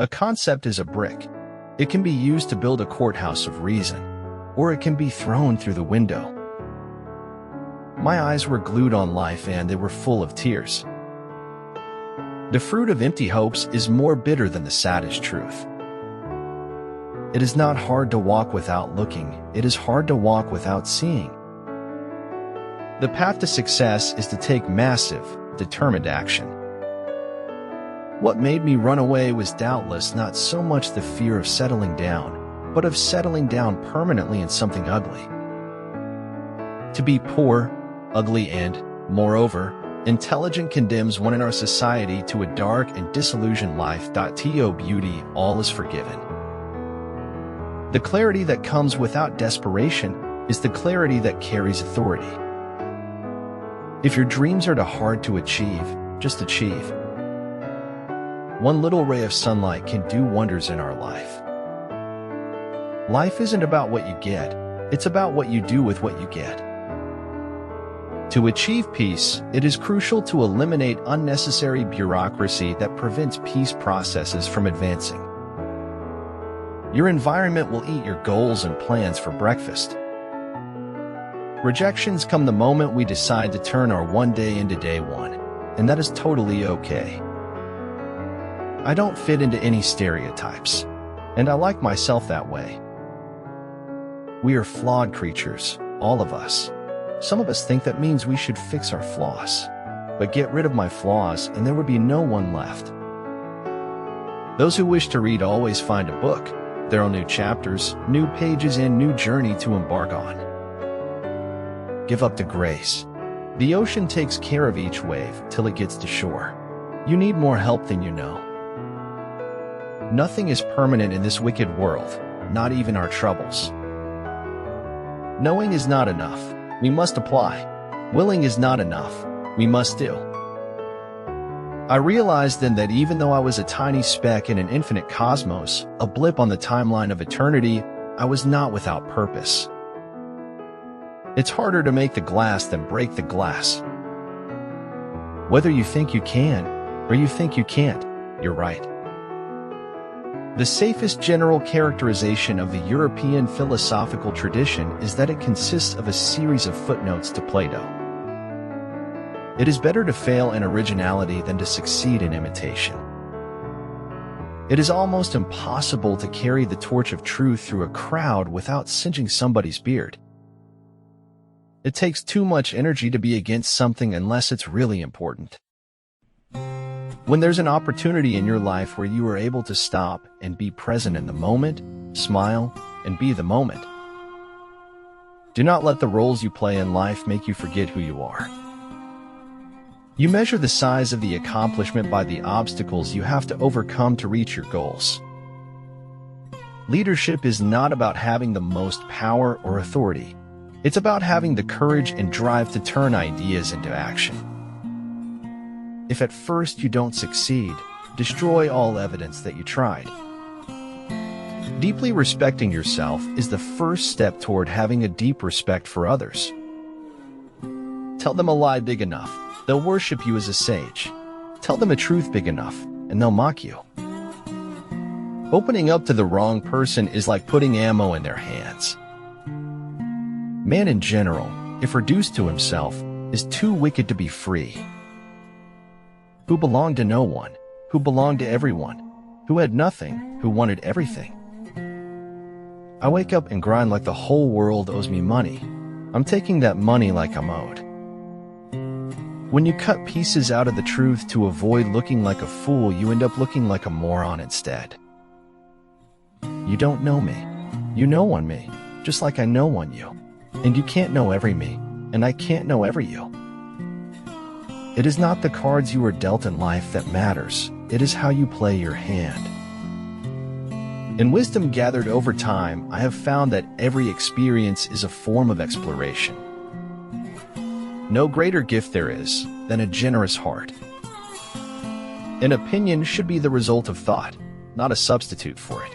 A concept is a brick. It can be used to build a courthouse of reason, or it can be thrown through the window. My eyes were glued on life and they were full of tears. The fruit of empty hopes is more bitter than the saddest truth. It is not hard to walk without looking, it is hard to walk without seeing. The path to success is to take massive, determined action. What made me run away was doubtless not so much the fear of settling down, but of settling down permanently in something ugly. To be poor, ugly and, moreover, intelligent condemns one in our society to a dark and disillusioned life. To beauty, all is forgiven. The clarity that comes without desperation is the clarity that carries authority. If your dreams are too hard to achieve, just achieve. One little ray of sunlight can do wonders in our life. Life isn't about what you get, it's about what you do with what you get. To achieve peace, it is crucial to eliminate unnecessary bureaucracy that prevents peace processes from advancing. Your environment will eat your goals and plans for breakfast. Rejections come the moment we decide to turn our one day into day one, and that is totally okay. I don't fit into any stereotypes, and I like myself that way. We are flawed creatures, all of us. Some of us think that means we should fix our flaws. But get rid of my flaws and there would be no one left. Those who wish to read always find a book. There are new chapters, new pages, and new journey to embark on. Give up to grace. The ocean takes care of each wave till it gets to shore. You need more help than you know. Nothing is permanent in this wicked world, not even our troubles. Knowing is not enough. We must apply. Willing is not enough. We must do. I realized then that even though I was a tiny speck in an infinite cosmos, a blip on the timeline of eternity, I was not without purpose. It's harder to make the glass than break the glass. Whether you think you can, or you think you can't, you're right. The safest general characterization of the European philosophical tradition is that it consists of a series of footnotes to Plato. It is better to fail in originality than to succeed in imitation. It is almost impossible to carry the torch of truth through a crowd without singeing somebody's beard. It takes too much energy to be against something unless it's really important. When there's an opportunity in your life where you are able to stop and be present in the moment, smile, and be the moment. Do not let the roles you play in life make you forget who you are. You measure the size of the accomplishment by the obstacles you have to overcome to reach your goals. Leadership is not about having the most power or authority. It's about having the courage and drive to turn ideas into action. If at first you don't succeed, destroy all evidence that you tried. Deeply respecting yourself is the first step toward having a deep respect for others. Tell them a lie big enough, they'll worship you as a sage. Tell them a truth big enough, and they'll mock you. Opening up to the wrong person is like putting ammo in their hands. Man in general, if reduced to himself, is too wicked to be free. Who belonged to no one, who belonged to everyone, who had nothing, who wanted everything. I wake up and grind like the whole world owes me money. I'm taking that money like I'm owed. When you cut pieces out of the truth to avoid looking like a fool, you end up looking like a moron instead. You don't know me. You know on me, just like I know on you. And you can't know every me, and I can't know every you. It is not the cards you are dealt in life that matters, it is how you play your hand. In wisdom gathered over time, I have found that every experience is a form of exploration. No greater gift there is than a generous heart. An opinion should be the result of thought, not a substitute for it.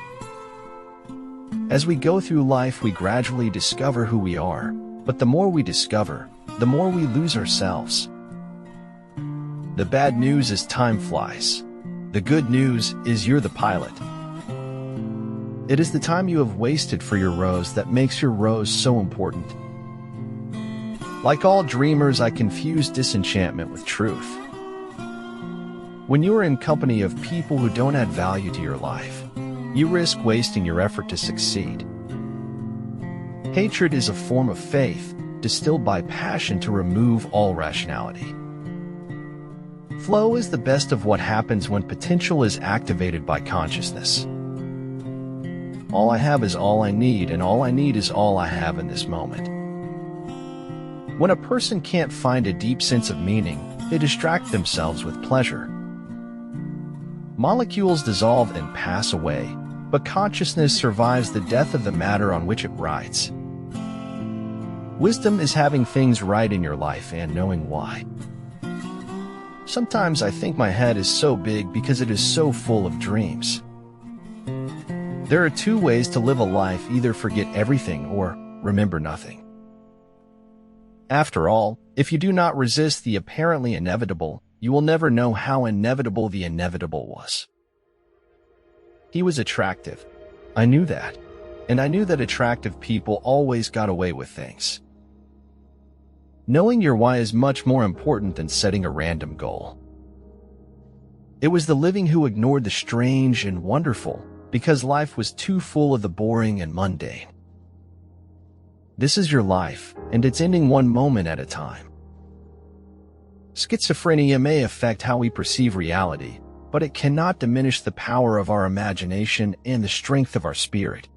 As we go through life, we gradually discover who we are, but the more we discover, the more we lose ourselves. The bad news is time flies. The good news is you're the pilot. It is the time you have wasted for your rose that makes your rose so important. Like all dreamers, I confuse disenchantment with truth. When you are in company of people who don't add value to your life, you risk wasting your effort to succeed. Hatred is a form of faith, distilled by passion to remove all rationality. Flow is the best of what happens when potential is activated by consciousness. All I have is all I need, and all I need is all I have in this moment. When a person can't find a deep sense of meaning, they distract themselves with pleasure. Molecules dissolve and pass away, but consciousness survives the death of the matter on which it rides. Wisdom is having things right in your life and knowing why. Sometimes I think my head is so big because it is so full of dreams. There are two ways to live a life: either forget everything or remember nothing. After all, if you do not resist the apparently inevitable, you will never know how inevitable the inevitable was. He was attractive. I knew that. And I knew that attractive people always got away with things. Knowing your why is much more important than setting a random goal. It was the living who ignored the strange and wonderful, because life was too full of the boring and mundane. This is your life, and it's ending one moment at a time. Schizophrenia may affect how we perceive reality, but it cannot diminish the power of our imagination and the strength of our spirit.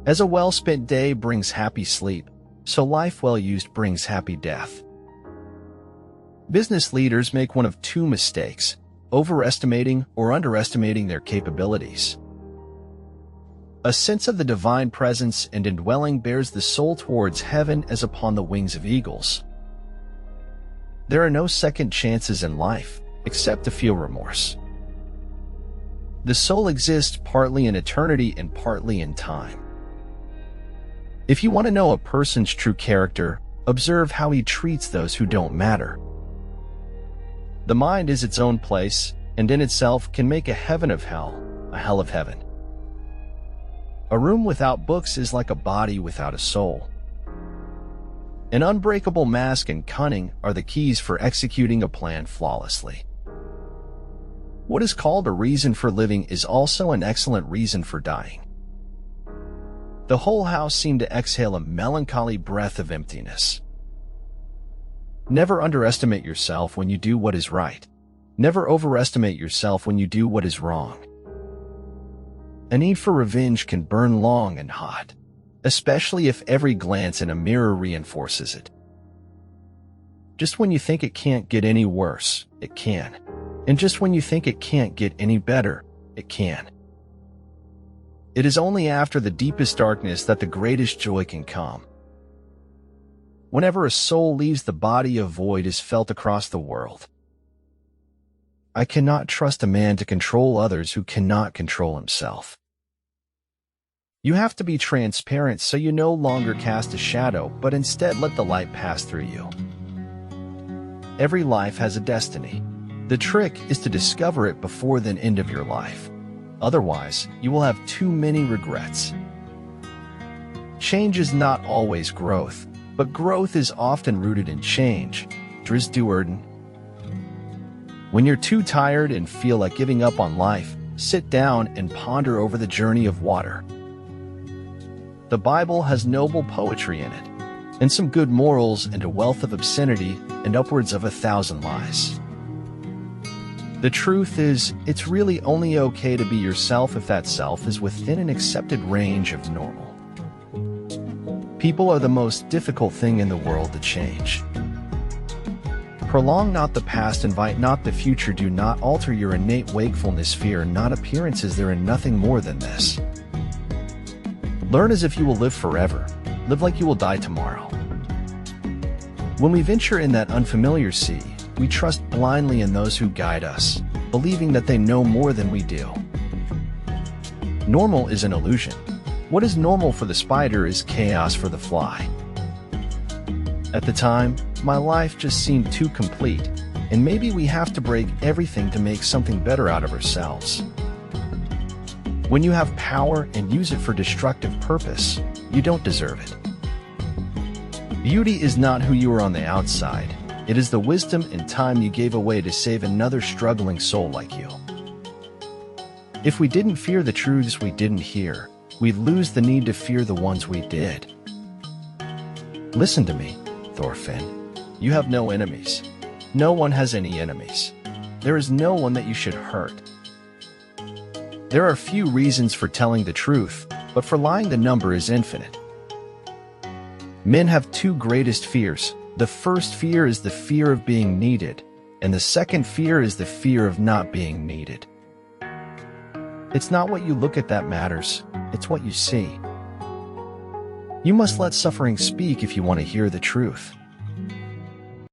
As a well-spent day brings happy sleep, so life well used brings happy death. Business leaders make one of two mistakes: overestimating or underestimating their capabilities. A sense of the divine presence and indwelling bears the soul towards heaven as upon the wings of eagles. There are no second chances in life, except to feel remorse. The soul exists partly in eternity and partly in time. If you want to know a person's true character, observe how he treats those who don't matter. The mind is its own place, and in itself can make a heaven of hell, a hell of heaven. A room without books is like a body without a soul. An unbreakable mask and cunning are the keys for executing a plan flawlessly. What is called a reason for living is also an excellent reason for dying. The whole house seemed to exhale a melancholy breath of emptiness. Never underestimate yourself when you do what is right. Never overestimate yourself when you do what is wrong. A need for revenge can burn long and hot, especially if every glance in a mirror reinforces it. Just when you think it can't get any worse, it can. And just when you think it can't get any better, it can. It is only after the deepest darkness that the greatest joy can come. Whenever a soul leaves the body, a void is felt across the world. I cannot trust a man to control others who cannot control himself. You have to be transparent so you no longer cast a shadow, but instead let the light pass through you. Every life has a destiny. The trick is to discover it before the end of your life. Otherwise, you will have too many regrets. Change is not always growth, but growth is often rooted in change. Dries Duerden. When you're too tired and feel like giving up on life, sit down and ponder over the journey of water. The Bible has noble poetry in it, and some good morals and a wealth of obscenity and upwards of 1,000 lies. The truth is, it's really only okay to be yourself if that self is within an accepted range of normal. People are the most difficult thing in the world to change. Prolong not the past, invite not the future, do not alter your innate wakefulness, fear not appearances, there is nothing more than this. Learn as if you will live forever, live like you will die tomorrow. When we venture in that unfamiliar sea, we trust blindly in those who guide us, believing that they know more than we do. Normal is an illusion. What is normal for the spider is chaos for the fly. At the time, my life just seemed too complete, And maybe we have to break everything to make something better out of ourselves. When you have power and use it for destructive purpose, you don't deserve it. Beauty is not who you are on the outside. It is the wisdom and time you gave away to save another struggling soul like you. If we didn't fear the truths we didn't hear, we'd lose the need to fear the ones we did. Listen to me, Thorfinn. You have no enemies. No one has any enemies. There is no one that you should hurt. There are few reasons for telling the truth, but for lying the number is infinite. Men have two greatest fears. The first fear is the fear of being needed, and the second fear is the fear of not being needed. It's not what you look at that matters, it's what you see. You must let suffering speak if you want to hear the truth.